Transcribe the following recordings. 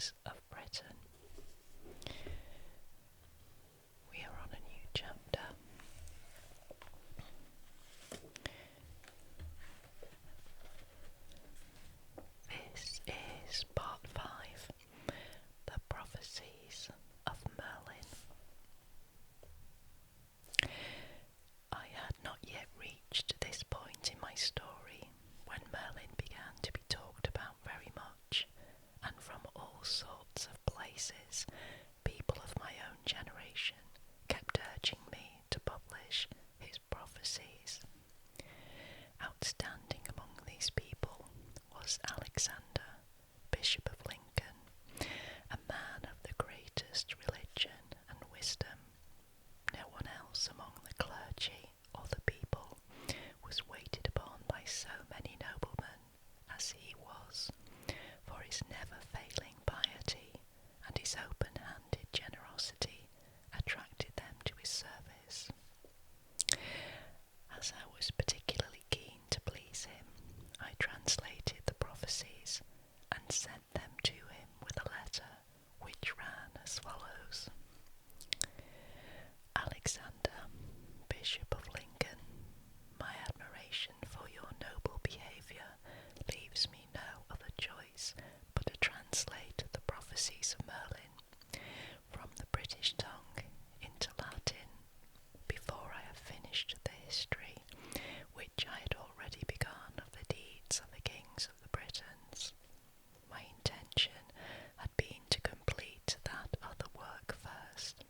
kings of Britain. We are on a new chapter. This is part 5, the Prophecies of Merlin. I had not yet reached this point in my story when Merlin began to be talked about very much, and from all sorts of places people of my own generation kept urging me to publish his prophecies. Outstanding among these people was Alexander, Bishop of Lincoln, a man of the greatest religion and wisdom. No one else among the clergy or the people was waited upon by so many noblemen as he was, for his never-failing piety and his open-handed generosity attracted them to his service. As I was particularly keen to please him, I translated the prophecies and sent them to him with a letter which ran as follows. Alexander, Bishop of Lincoln, my admiration for your noble behaviour leaves me no other choice but to translate the prophecies of Merlin from the British tongue into Latin before I have finished the history which I had already begun of the deeds of the kings of the Britons. My intention had been to complete that other work first,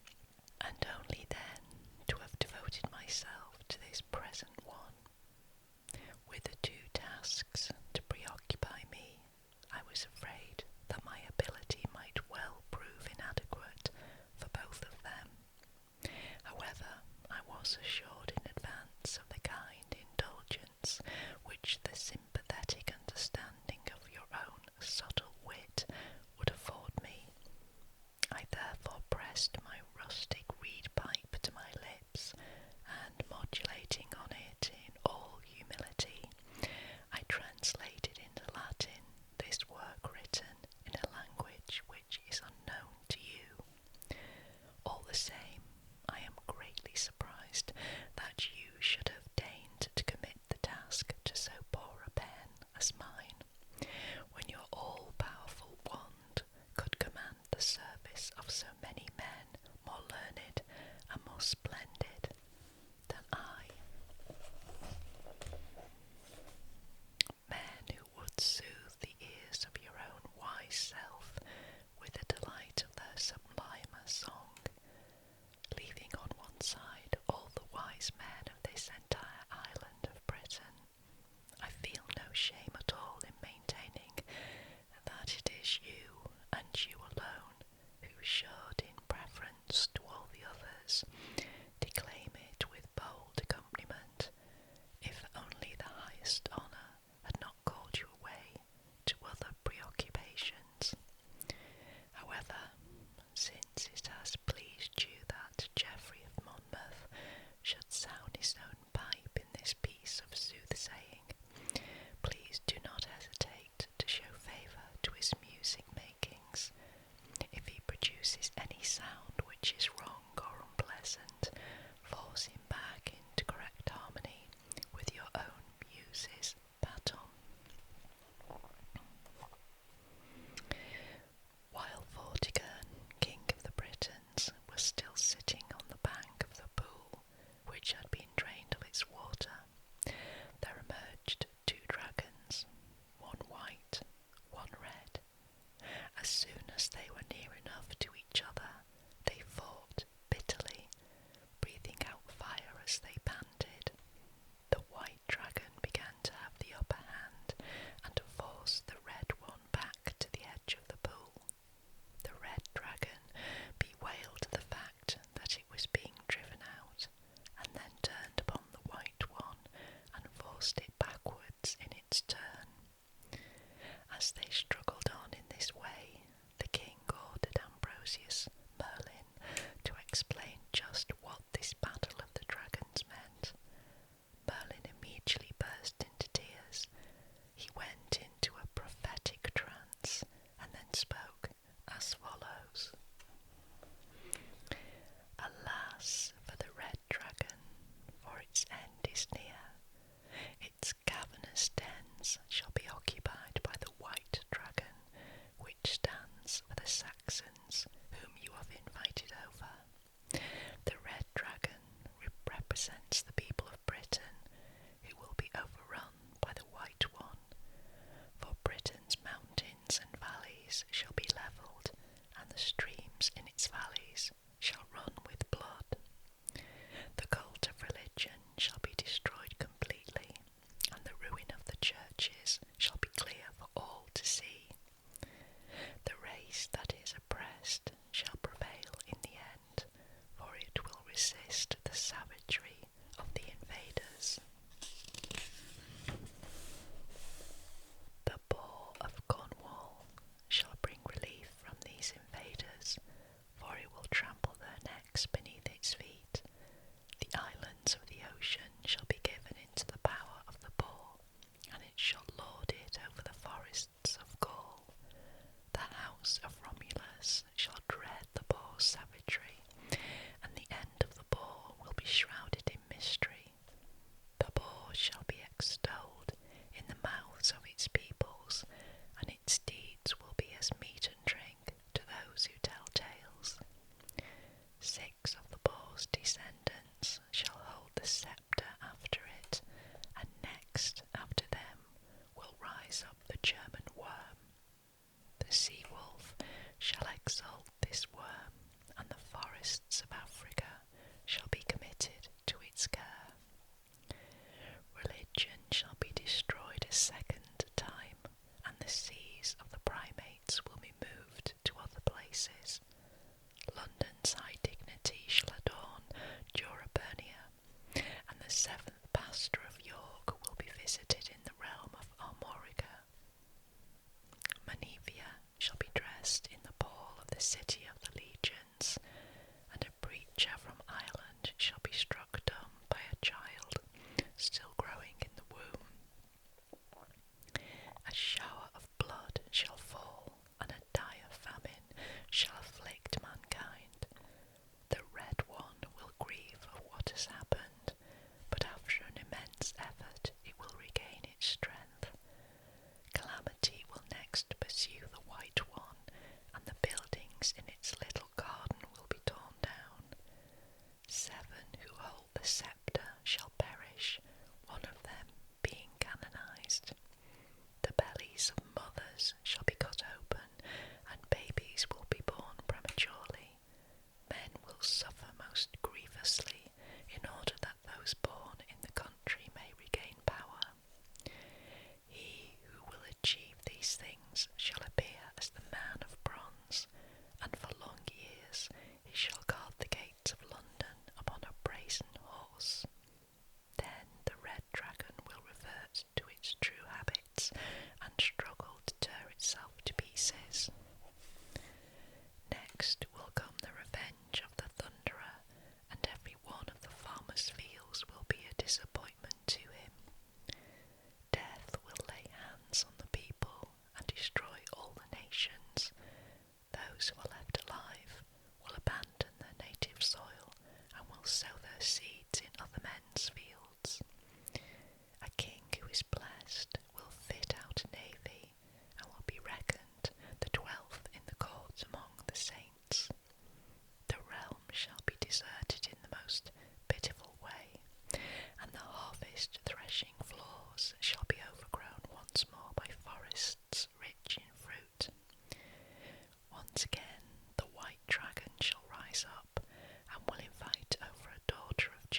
and only then to have devoted myself to this present one. With the two tasks to preoccupy me, I was afraid that my ability might well prove inadequate for both of them. However, I was assured in advance of the kind indulgence which the sympathetic understanding of your own subtle wit would afford me. I therefore pressed my rustic reed pipe to my lips, and modulating on it in all humility, I translated into Latin this work written in a language which is unknown to you. All the same, I am greatly surprised that you should have deigned to commit the task to so poor a pen as mine, when your all-powerful wand could command the service of so many men more learned and more splendid than I. Men who would soothe the ears of your own wise self with the delight of their sublimer song, leaving on one side all the wise men of this entire island of Britain. I feel no shame at all in maintaining that it is you, and you alone, who should, in preference to all the others, declaim it with bold accompaniment, if only the highest honour had not called you away to other preoccupations. However, since it has pleased you that Geoffrey of Monmouth should sound his own pipe in this piece of soothsaying, please do not hesitate to show favour to his music makings. If he produces any sound which is wrong or unpleasant, force him back into correct harmony with your own muse's baton. While Vortigern, king of the Britons, was still sitting on the bank of the pool which had been drained of its water, there emerged two dragons, one white, one red. As soon as they were near enough to each other, they fought bitterly, breathing out fire as they panted. The white dragon began to have the upper hand and to force the red one back to the edge of the pool. The red dragon bewailed the fact that it was being driven out, and then turned upon the white one and forced it backwards in its turn. As they struggled on in this way, the king ordered Ambrosius Merlin to explain just what this battle of the dragons meant. Merlin immediately burst into tears. He went into a prophetic trance, and then spoke plans for the Saxons, whom you have invited over. The red dragon represents the people of Britain, who will be overrun by the white one. For Britain's mountains and valleys shall be levelled, and the streams in its valleys shall run with blood. The cult of religion shall be destroyed completely, and the ruin of the churches shall be clear for all to see. The race that is oppressed shall prevail in the end, for it will resist the savagery of the invaders. The boar of Cornwall shall bring relief from these invaders, for it will trample their necks beneath its feet. The islands of the ocean shall be given into the power of the boar, and it shall lord it over the forests of Gaul. The house of Romulus shall dread the boar's savagery, and the end of the boar will be shrouded in mystery. The boar shall be extolled in the mouths of its peoples, and its deeds will be as meat and drink to those who tell tales. 6 of the boar's descendants shall hold the sceptre after it, and next after them will rise up the German worm. The sea wolf shall exalt this worm, and the forests of Africa shall be committed to its care. Religion shall be destroyed a second time, and the seas of the primates will be moved to other places. London's high dignity shall adorn Durobernia, and the 7th pastor of York will be visited in the realm of Armorica. Menevia shall be dressed in the pall of the city of the legions, and a preacher from Ireland shall be struck dumb by a child still growing in the womb. A shower of blood shall fall, and a dire famine shall afflict mankind. The Red One will grieve for what has happened, but after an immense effort it will regain its strength. Calamity will next pursue the White One, and the buildings in its little garden will be torn down. 7 who hold the sceptre shall perish, one of them being canonized. The bellies of mothers shall be cut open, and babies will be born prematurely. Men will suffer most grievously, in order that those born in the country may regain power. He who will achieve these things shall appear as the man of bronze, and for long years he shall guard the gates of London upon a brazen horse. Then the red dragon will revert to its true habits, and struggle to tear itself to pieces. Next will come the revenge of the Thunderer, and every one of the farmer's fields will be a disappointment to him. Death will lay hands on the people and destroy all the nations. Those who are left alive will abandon their native soil and will sow their seeds in other men's fields. A king who is blessed will fit out a navy, and will be reckoned the 12th in the court among the saints. The realm shall be deserted in the most pitiful way, and the harvest threshing floors shall be overgrown once more by forests rich in fruit. Once again the white dragon shall rise up, and will invite over a daughter of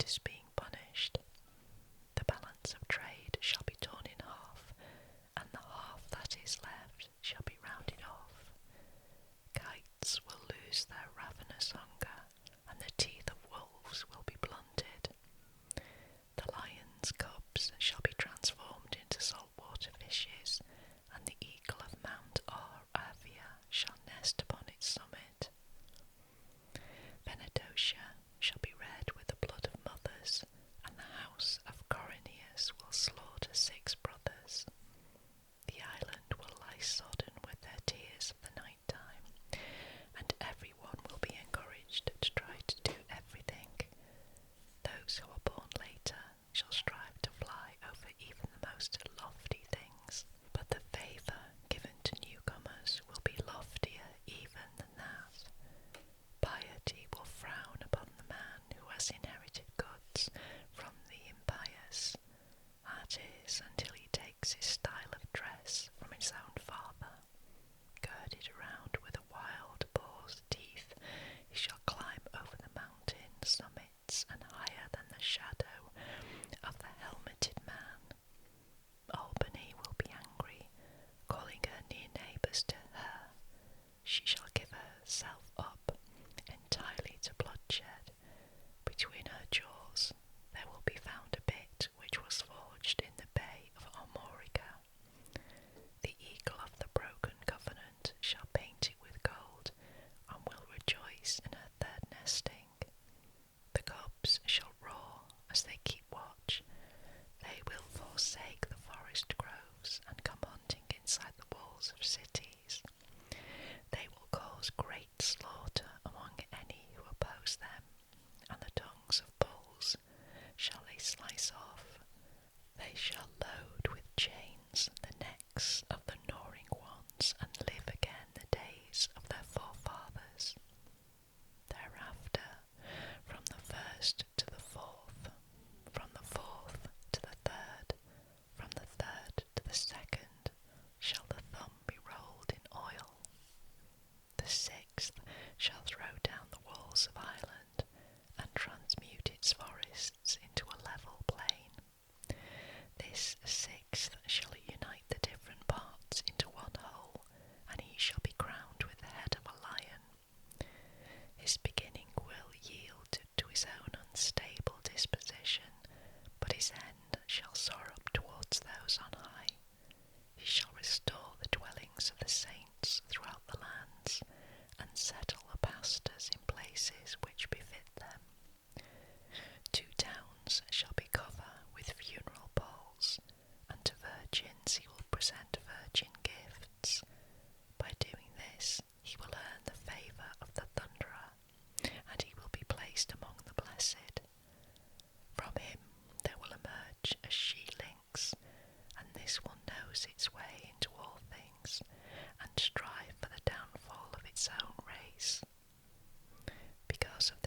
is being punished. The balance of trade shall be torn in half, and the half that is left shall be rounded off. Kites will lose their ravenous hunger, and the teeth of wolves will be blunted. The lion's cubs shall be transformed into saltwater fishes, and the eagle of Mount Avia shall nest upon its summit. Venedotia shall be red with the blood of mothers, and the house of Corinius will slaughter 6 brothers. The island will lie sodden with their tears of the night time, and everyone will be encouraged to try to do everything. Those who are born later shall strive to fly over even the most lofty things, but the favour given to newcomers will be loftier even than that. Piety will frown upon the man who has inherited goods from the impious, that is, until he takes his style of dress from his own father. Girded around with a wild boar's teeth, he shall climb over the mountain summits and higher than the shadow of the helmeted man. Albany will be angry, calling her near neighbours to her. She shall give herself up entirely to bloodshed. Between her jaws there will be found a bit which was forged in the bay of Armorica. The eagle of the broken covenant shall paint it with gold, and will rejoice in her third nesting. The cubs shall roar as they keep watch. They will forsake the forest groves and come hunting inside the walls of cities. They will cause great slaughter among any who oppose them, and the tongues of bulls shall they slice off. They shall load with chains the necks of the gnawing ones, and live again the days of their forefathers. Thereafter, from the first to the fourth, from the fourth to the third, from the third to the second, shall the thumb be rolled in oil. The 6th shall throw down the walls of Ireland, and transmute its forests into a level plain. This 6th shall unite the different parts into one whole, and he shall be crowned with the head of a lion. His beginning will yield to his own unstable disposition, but his end shall soar up towards those on high. He shall restore the dwellings of the saints throughout the lands, and settle the pastors in places which befit them. 2 towns shall be covered with funeral poles, and to virgins he will present virgin gifts. By doing this he will earn the favour of the Thunderer, and he will be placed among the blessed. From him there will emerge a she-lynx, and this will nose its way into all things, and strive for the downfall of its own race. Because of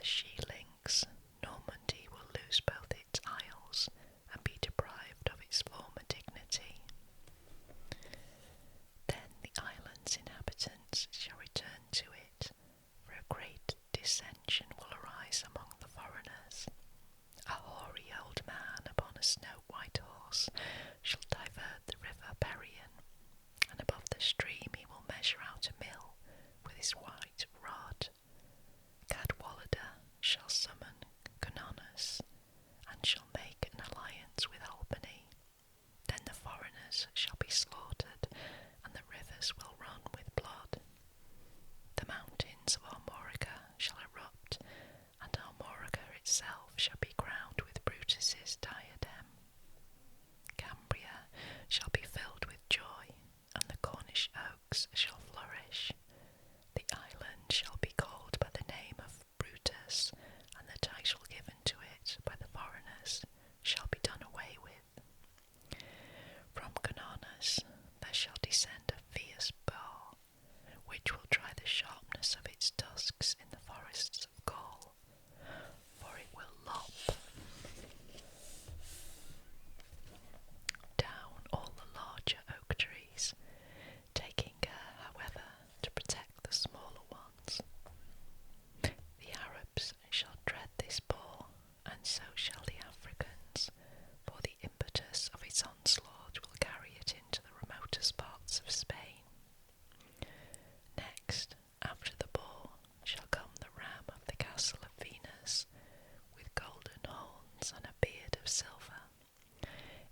and so shall the Africans, for the impetus of its onslaught will carry it into the remotest parts of Spain. Next, after the boar, shall come the ram of the castle of Venus, with golden horns and a beard of silver.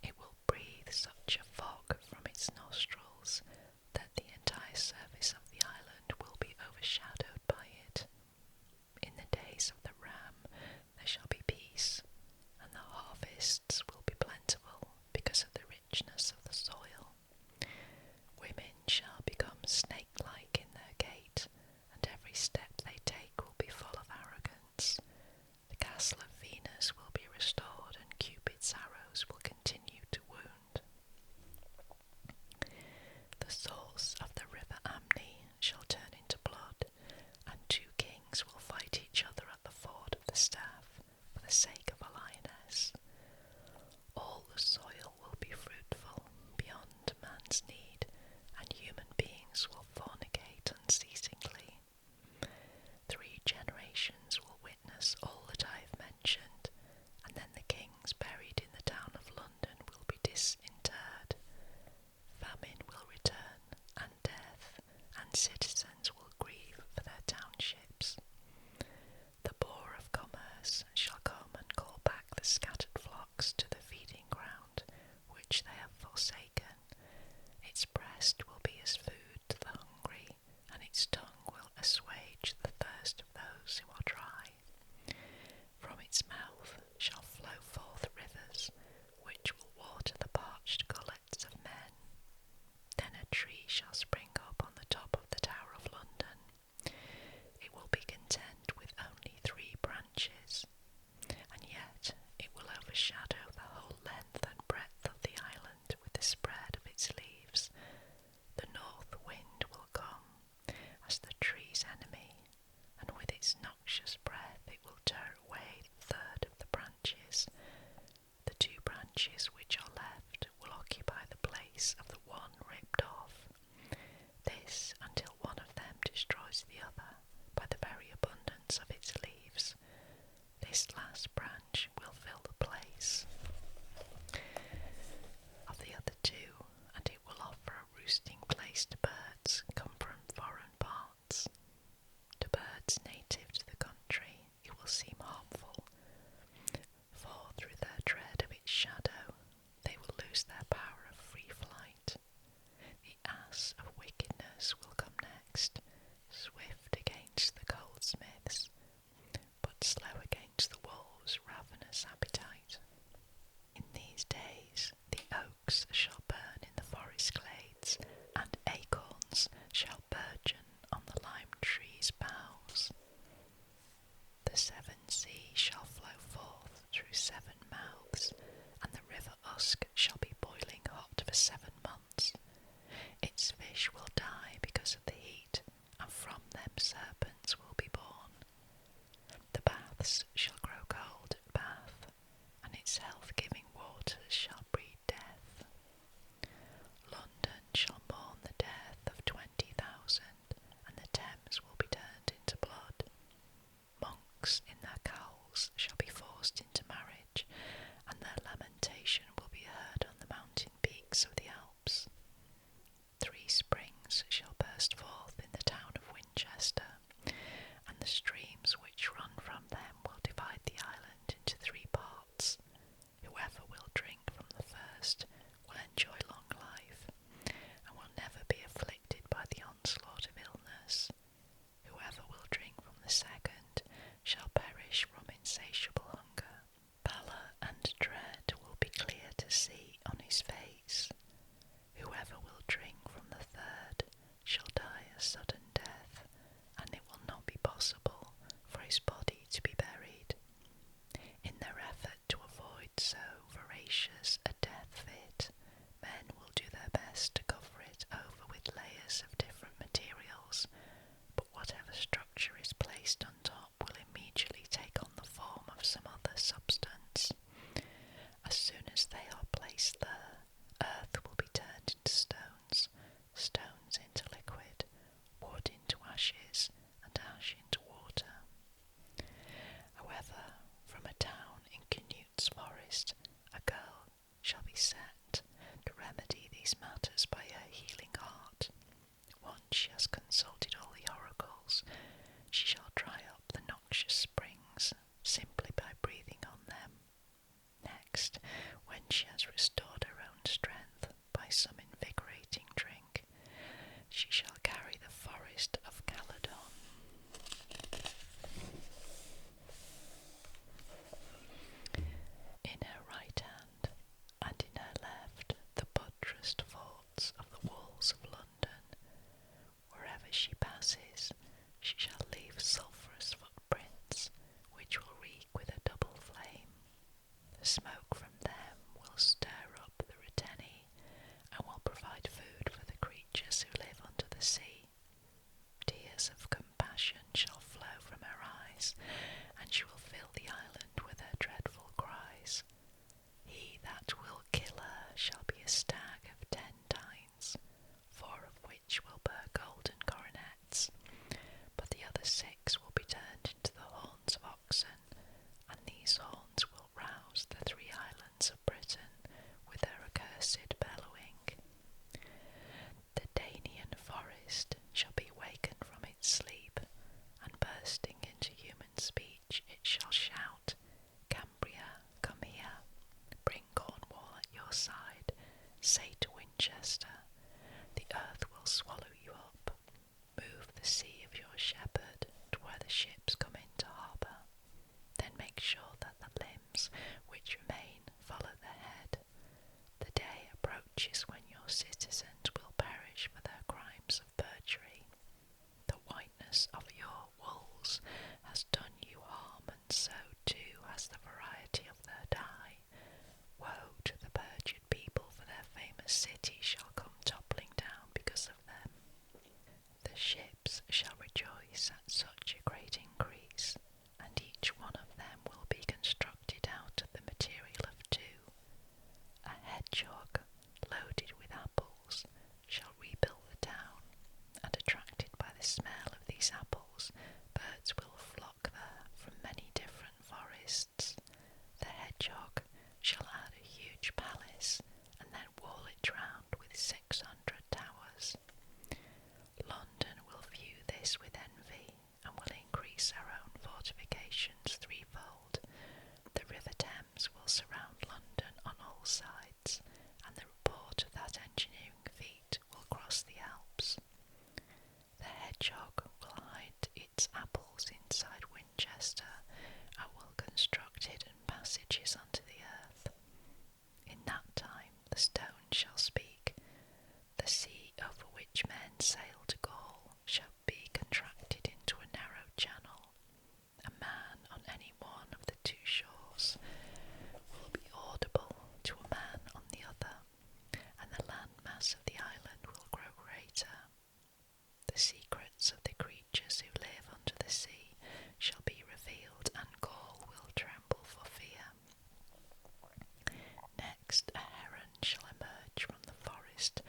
It will breathe such a fog from its nostrils that the entire surface of the island will be overshadowed by it. In the days of the ram there shall be peace, and the harvests will be plentiful because of the richness of the soil. Women shall become snake-like in their gait, and every step they take will be full of arrogance. The castle of Venus will be restored, and Cupid's arrows will continue to wound. The source of the river Amni shall turn into blood, and two kings will fight each other at the ford of the Staff for the sake of a lioness. All the soil will be fruitful beyond man's need, and human beings will fornicate unceasingly. 3 generations will witness all that I have mentioned, and then the kings buried in the town of London will be disinterred. Famine will return, and death, and citizens will grieve for their townships. The boar of commerce shall come and call back the scattered flocks to the feeding ground, which they have forsaken. Its breast will be as food to the hungry, and its tongue will assuage the thirst of those who are dry. From its mouth shall flow forth rivers, which will water the parched gullets of men. Then a tree shall spring up on the top of the Tower of London. It will be content with only 3 branches, and yet it will overshadow the whole length and breadth of the island with the spread of its leaves. The north wind will come as the tree's enemy, and with its noxious breath it will tear away a third of the branches. The 2 branches which are left will occupy the place of the one ripped off. This until one of them destroys the other by the very abundance of its leaves. This last branch will fill the place of the other 2, and it will offer a roosting place to birds come from foreign parts. To birds native to the country it will seem harmful, for through their dread of its shadow they will lose their power of free flight. The ass of wickedness will come next, swift against the goldsmiths, but slow against the wolves' ravenous appetite. In these days the oaks shall burn in the forest glades, and acorns shall burgeon on the lime tree's boughs. The 7 seas shall flow forth through 7 mouths, and the river Usk shall be boiling hot for 7 months. Its fish will die because of the heat, and from them serpents will be born. The baths shall grow cold at Bath, in her right hand, and in her left the buttressed forts of the walls of London. Wherever she passes, she shall leave sulphurous footprints, which will reek with a double flame. The smoke from them will stir up the Ruteni, and will provide food for the creatures who live under the sea. Tears of compassion shall flow from her eyes, and she will fill the island with her dreadful cries. He that will kill her shall be a stag of 10 tines, 4 of which will bear golden coronets, but the other 6 will be turned into the horns of oxen, and these horns will rouse the 3 islands of Britain with their accursed bellowing. The Danian forest shall be wakened from its sleep, and bursting into human speech it shall shout, Cambria, come here, bring Cornwall at your side, say to Winchester, the earth will swallow you up, move the sea of your shepherd to where the ships come into harbour, then make sure that the limbs which remain follow the head. The day approaches when your citizens will perish for their crimes of perjury. The whiteness of your wools has done you harm, and so too has the variety of their dye. Woe to the perjured people, for their famous city shall come toppling down because of them. The ships shall rejoice at such a great increase, and each one of them will be constructed out of the material of 2. A hedgehog, loaded with apples, shall rebuild the town, and attracted by the smell of these apples, birds will flock there from many different forests. The hedgehog shall add a huge palace, and then wall it round with 600 towers. London will view this with envy, and will increase her own fortifications threefold. The river Thames will surround London on all sides, and the report of that engineering feat will cross the Alps. The hedgehog will hide its apples inside Winchester, and will construct hidden passages under the earth. In that time the stone shall speak. The sea over which men sail to Gaul shall be contracted into a narrow channel. A man on any one of the 2 shores will be audible to a man on the other, and the landmass of the island will grow greater. The secrets of the creatures who live under the sea shall be revealed, and Gaul will tremble for fear. Next a heron shall emerge from the forest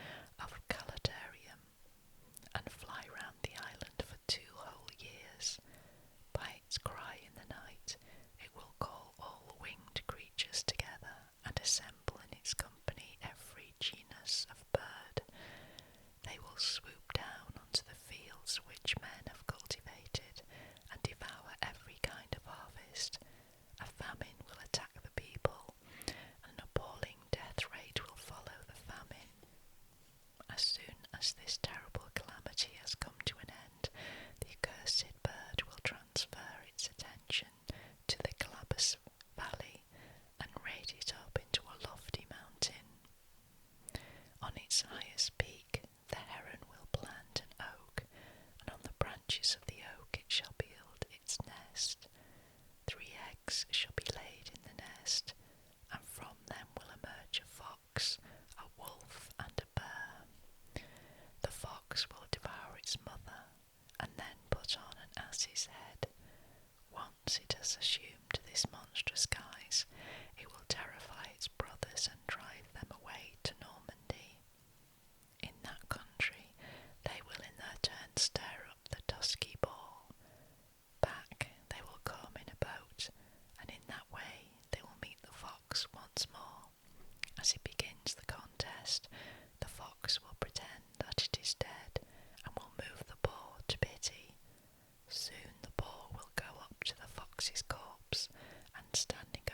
of Calaterium, and fly round the island for 2 whole years. By its cry in the night it will call all the winged creatures together, and assemble in its company every genus of bird. They will swoop down onto the fields which men have cultivated, and devour every kind of harvest. A famine will attack the people, and an appalling death rate will follow the famine. As soon as this terrible calamity has come to an end, the accursed bird will transfer its attention to the Calabas Valley, and raise it up into a lofty mountain. On its highest peak the heron will plant an oak, and on the branches of the oak it shall build its nest. 3 eggs shall be laid in the nest, and from them will emerge a fox, a wolf, and a bear. The fox will devour its mother, and then put on an ass's head. Once it has assumed this monstrous guise, it will terrify its brothers and drive them away to Normandy. In that country they will in their turn stir up the dusky boar. Back they will come in a boat, and in that way they will meet the fox once more. As it begins the contest, the fox will pretend that it is dead, and will move the boar to pity. Soon the boar will go up to the fox's corpse, and standing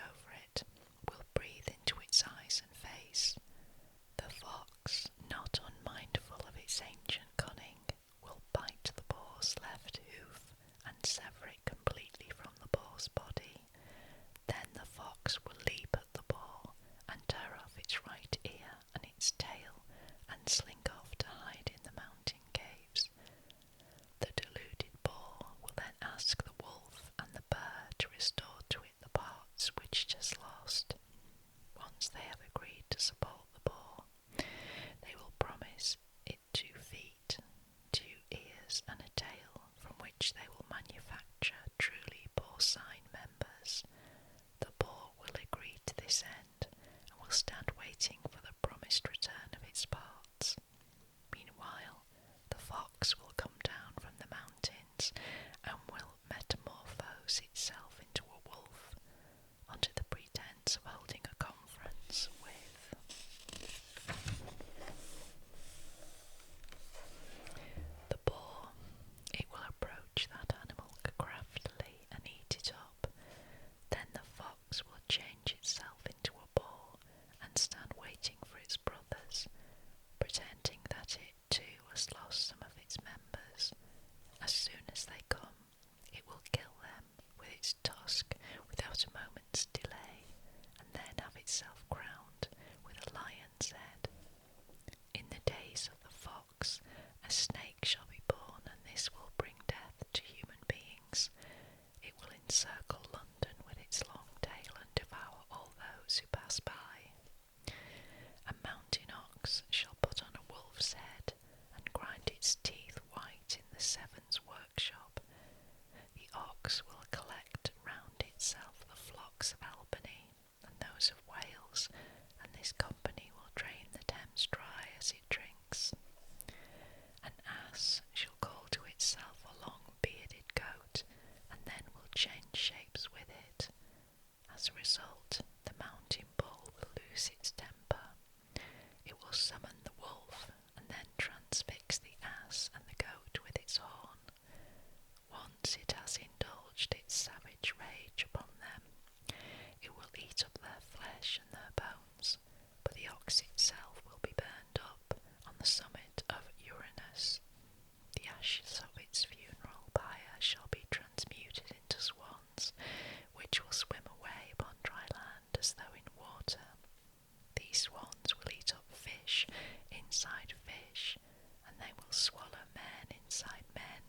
once they have agreed to support the boar, they will promise it 2 feet, 2 ears, and a tail, from which they will manufacture truly porcine members. The boar will agree to this end, and will stand waiting for the promised return of its parts. Meanwhile, the fox will come down from the mountains, and will metamorphose itself into a wolf, under the pretense of holding a conference with the boar. It will approach that animal craftily and eat it up. Then the fox will change itself into a boar and stand waiting for its brothers, pretending that it too has lost some of its members. As soon as they come, it will kill them with its tusk without a moment's delay, and then have itself crowned with a lion's head. In the days of the fox, a snake shall be born, and this will bring death to human beings. It will encircle London with its long tail and devour all those who pass by. A mountain ox shall put on a wolf's head, and grind its teeth white in the Severn's workshop. The ox will collect round itself the flocks of Albany and those of Wales, and this company will drain the Thames dry as it drinks. An ass shall call to itself a long-bearded goat, and then will change shapes with it. As a result, the mountain bull will lose its temper. It will summon the wolf, and then transfix the ass and the goat with its horn. Once it has indulged its savage rage upon them, it will eat up their flesh and their bones, but the ox itself will be burned up on the summit of Uranus. The ashes of its funeral pyre shall be transmuted into swans, which will swim away upon dry land as though in water. These swans will eat up fish inside fish, and they will swallow men inside men.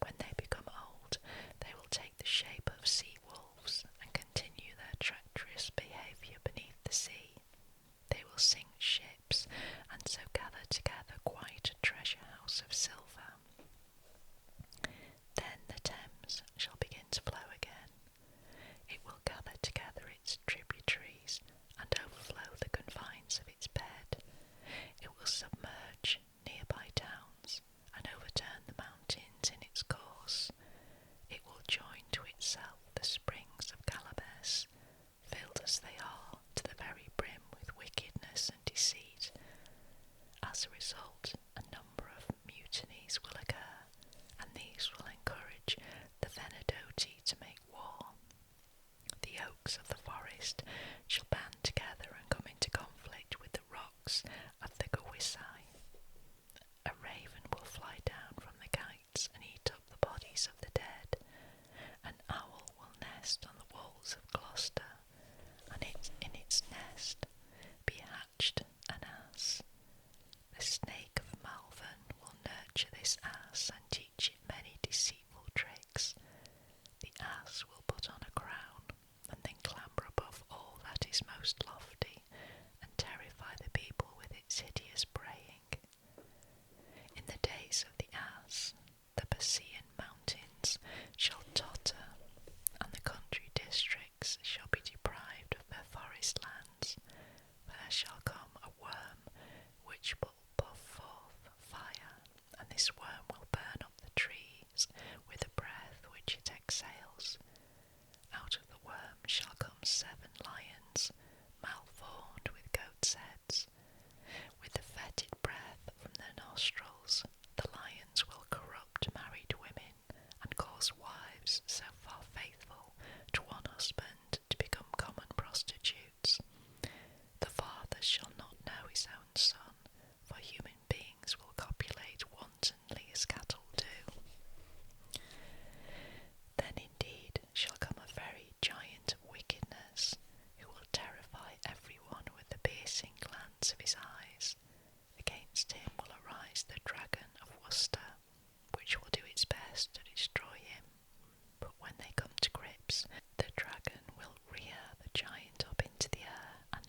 When they become old, they will take the shape of sea wolves and continue their treacherous behaviour beneath the sea. They will sink ships, and so gather together quite a treasure house of silver. Then the Thames shall begin to flow again. It will gather together its tributaries and overflow the confines of its bed. It will submerge nearby towns and overturn the mountains in its course. It will join to itself the springs of Calabas, filled as they are to the very brim with wickedness and deceit. As a result, a number of mutinies will occur, and these will encourage the Venedoti to make war. The oaks of the forest shall band together and come into conflict with the rocks of the Geoffrey. A raven will fly down from the heights and eat up the bodies of the dead. An owl will nest on the walls of Gloucester, and in its nest be hatched an ass. The snake of Malvern will nurture this ass and teach it many deceitful tricks. The ass will put on a crown, and then clamber above all that is most lofty, and terrify the people with its hideous braying. In the days of the ass, the Pasean mountains shall totter, and the country districts shall be deprived of their forest lands. There shall come a worm which will puff forth fire, and this worm will burn up the trees with the breath which it exhales. Out of the worm shall come 7 lions, malformed with goats' heads. With the fetid breath from their nostrils, the lions will corrupt married women, and cause wives so far faithful to one husband to become common prostitutes. The father shall not know his own son, for human beings will copulate wantonly as cattle do. Then indeed shall come a very giant of wickedness, who will terrify everyone with the piercing glance of his eyes. Against him will arise the dragon of Worcester, which will do its best to destroy him. But when they come to grips, the dragon will rear the giant up into the air and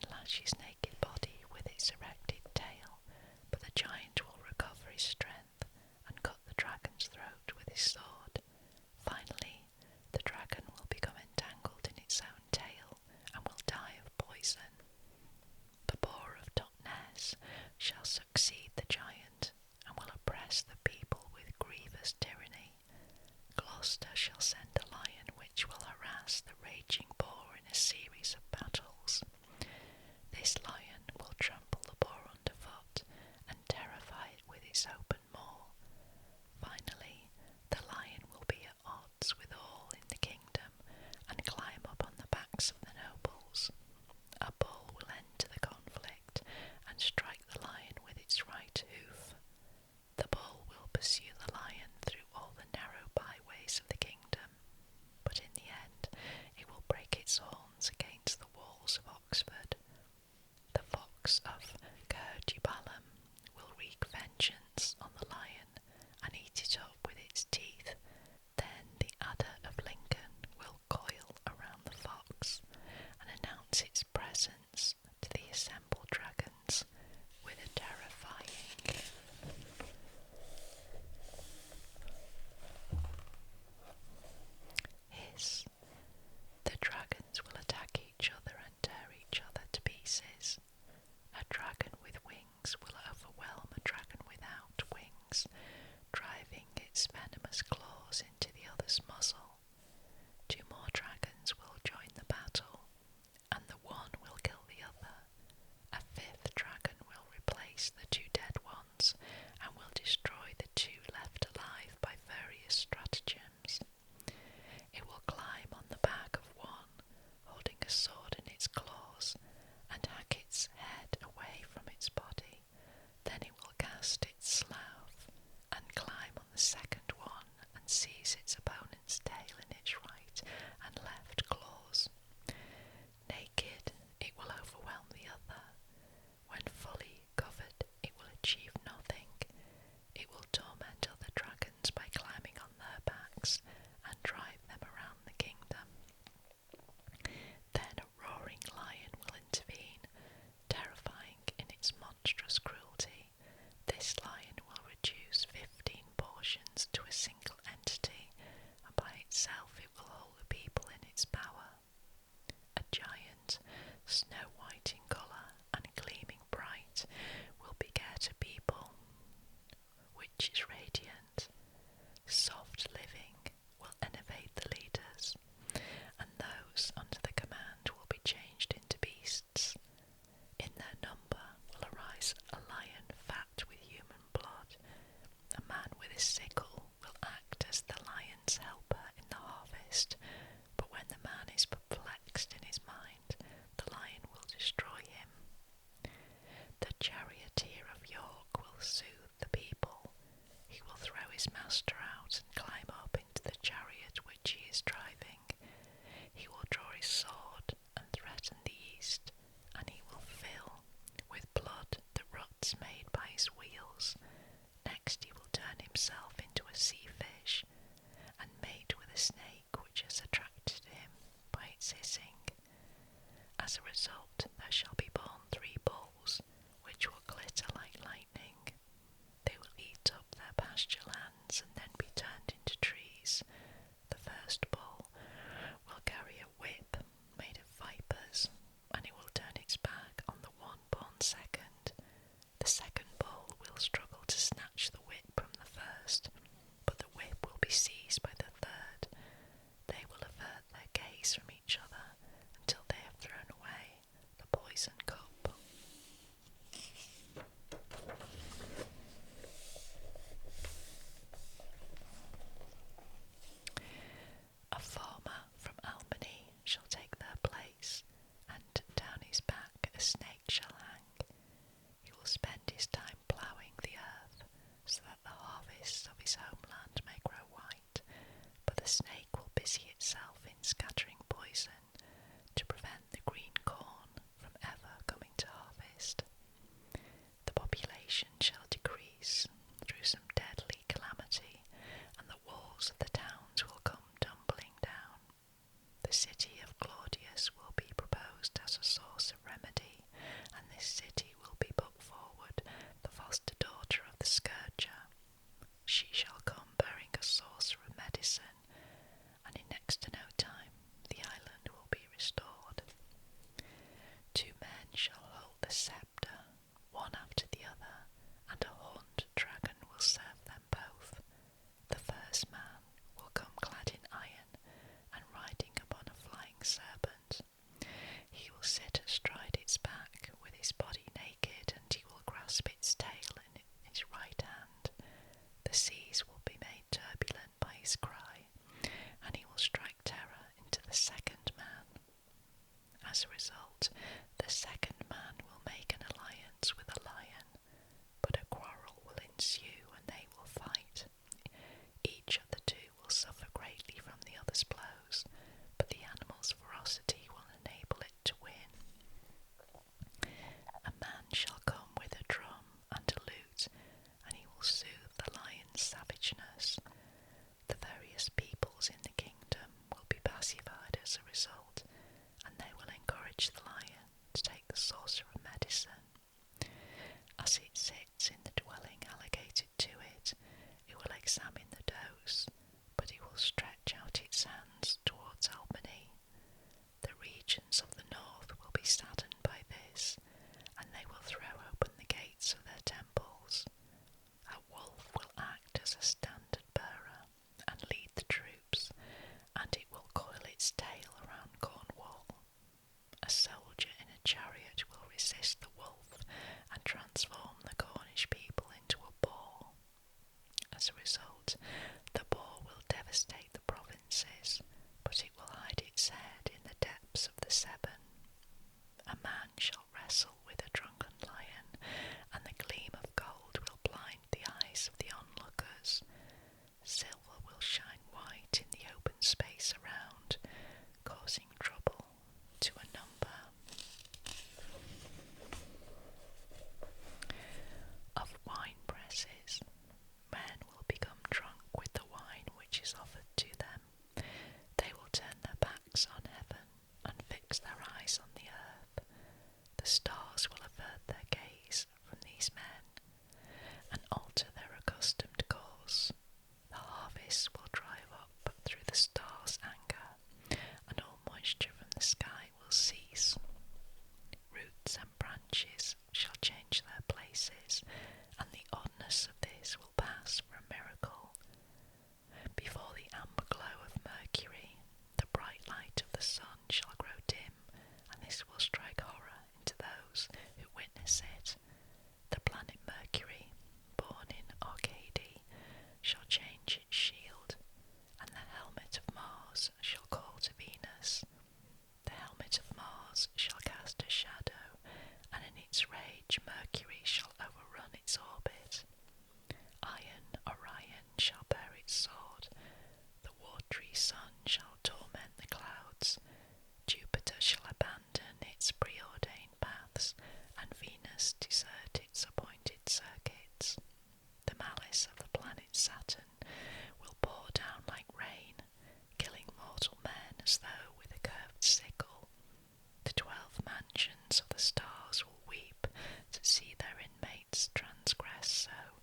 succeed the giant, and will oppress the people with grievous tyranny. Gloucester shall send a lion which will harass the raging boar in a series of battles. This lion will trample the boar underfoot and terrify it with its open maw. Finally, the lion will be at odds with all in the kingdom and climb up on the backs of the nobles. A bull will enter the conflict and strike the lion with its right hoof. The bull will pursue the lion through all the narrow byways of the kingdom, but in the end it will break its horns against the walls of Oxford. The fox of Caerdyballam will wreak vengeance on the lion and eat it up with its teeth. Then the adder of Lincoln will coil around the fox and announce its presence to the assembled dragons with a terrifying hiss. The dragons will attack each other and tear each other to pieces. A dragon with wings will overwhelm a dragon without wings, driving its venomous claws into the other's muzzle. 2 more dragons will join the battle, and the one will kill the other. A 5th dragon will replace the 2 dead ones, and will destroy the 2 left alive by various stratagems. It will climb on the back of one, holding a sword in its claws, and hack its head away from its body. Then it will cast its slough and climb on the 2nd one and seize its opponent's tail in its right and left claws. Naked, it will overwhelm the other. When fully covered, it will achieve nothing. It will torment other dragons by climbing on their backs and drive them around the kingdom. Then a roaring lion will intervene, terrifying in its monstrous cruelty. This lion will reduce 15 portions to a single entity, and by itself it will hold the people in its power. A giant, snow white in colour and gleaming bright, will beget a people which is radiant. Soft living will enervate the leaders, and those under the command will be changed into beasts. In their number will arise a lion fat with human blood. A man with a sickle will act as the lion's helper in the harvest, but when the man is perplexed in his mind, the lion will destroy him. The charioteer of York will soothe the people. He will throw his master out and climb up into the chariot which he is driving. He will draw his sword and threaten the east, and he will fill with blood the ruts made by his wheels. Next he will turn himself into a sea fish, and mate with a snake which has attracted him by its hissing. As a result, there shall be born 3 bulls, which will glitter like lightning. They will eat up their pasture lands and then be turned into trees. The first bull will carry a whip made of vipers, and it will turn its back on the one born second. The second bull will struggle to snatch the whip from the first, but the whip will be seized by the third. They will avert their gaze from each other until they have thrown away the poison cup. A farmer from Albany shall take their place, and down his back a snake shall hang. He will spend his time ploughing the earth, so that the harvests of his homeland may grow white, but the snake will busy itself in scattering poison to prevent the green corn from ever coming to harvest. The population shall decrease through some deadly calamity, and the walls of the towns will come tumbling down. The city of Claudius will be proposed as a source of remedy, and this city will be put forward, the foster daughter of the scourger. She shall come bearing a saucer of medicine, and in next to no time the island will be restored. 2 men shall hold the sceptre, one after the other, The second man will make an alliance with a lion, but a quarrel will ensue and they will fight. Each of the two will suffer greatly from the other's blows, but the animal's ferocity will enable it to win. A man shall come with a drum and a lute, and he will soothe the lion's savageness. The various peoples in the kingdom will be pacified as a result, and they will encourage the lion to take the saucer of medicine. As it sits in the dwelling allocated to it, it will examine the dose, but it will stretch out its hands towards Albany. The regions of the north will be saddened by this, and they will throw open the gates of their temples. A wolf will act as a standard bearer and lead the troops, and it will coil its tail around Cornwall. A soldier in a chariot will resist the wolf and transform the Cornish people into a boar. As a result, the boar will devastate the provinces, but it will hide its head in the depths of the Severn. A man shall wrestle with a drunken lion, and the gleam of gold will blind the eyes of the onlookers. Silver will shine white in the open space around, causing trouble to a number. Of wine presses, men will become drunk with the wine which is offered to them. They will turn their backs on heaven and fix their eyes on the earth. The stars will avert their gaze from these men and alter their accustomed course. The harvest will drive up through the stars' anger, and all moisture from the sky will cease. Roots and branches shall change their places, and the oddness of this will pass for a miracle. Before the amber glow of Mercury, the bright light of the sun shall grow dim, and this will strike horror into those who witness it. The planet Mercury, born in Arcady, shall change its shield, and the helmet of Mars shall call to Venus. The helmet of Mars shall cast a shadow, and in its rage Mercury shall overrun its orbit. Orion shall bear its sword, the watery sun shall torment the clouds, Jupiter shall abandon its preordained paths, and Venus desert its appointed circuits. The malice of the planet Saturn will pour down like rain, killing mortal men as though with a curved sickle. The 12 mansions of the stars will weep to see their inmates transgress so.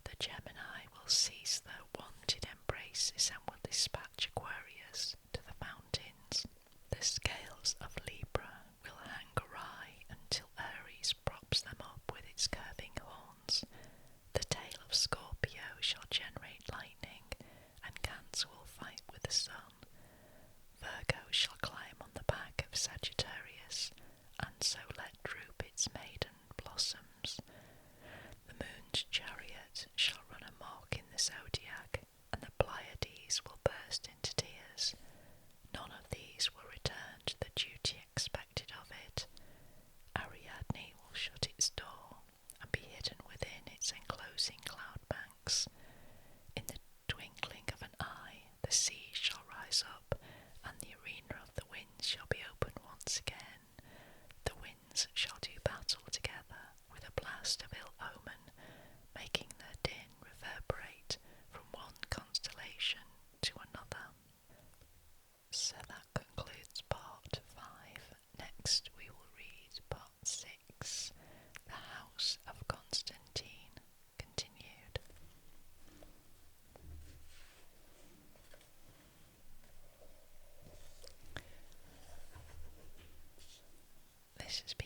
The Gemini will cease their wonted embraces and will dispatch Aquarius to the mountains. The scales of Libra will hang awry until Aries props them up with its curving horns. The tail of Scorpio shall generate lightning, and Cancer will fight with the sun. Virgo shall climb on the back of Sagittarius, and so let droop its maiden blossoms. The moon's chariot shall run amok in the zodiac, and the Pleiades will burst into tears. None of these will return to the duty expected of it. Ariadne will shut its door, and be hidden within its enclosing cloud banks. In the twinkling of an eye, the sea shall rise up, and the arena of the winds shall be open once again. The winds shall do battle together with a blast of ill omen, making their din reverberate from one constellation to another. So that concludes part 5. Next we will read part 6, The House of Constantine, continued. This has been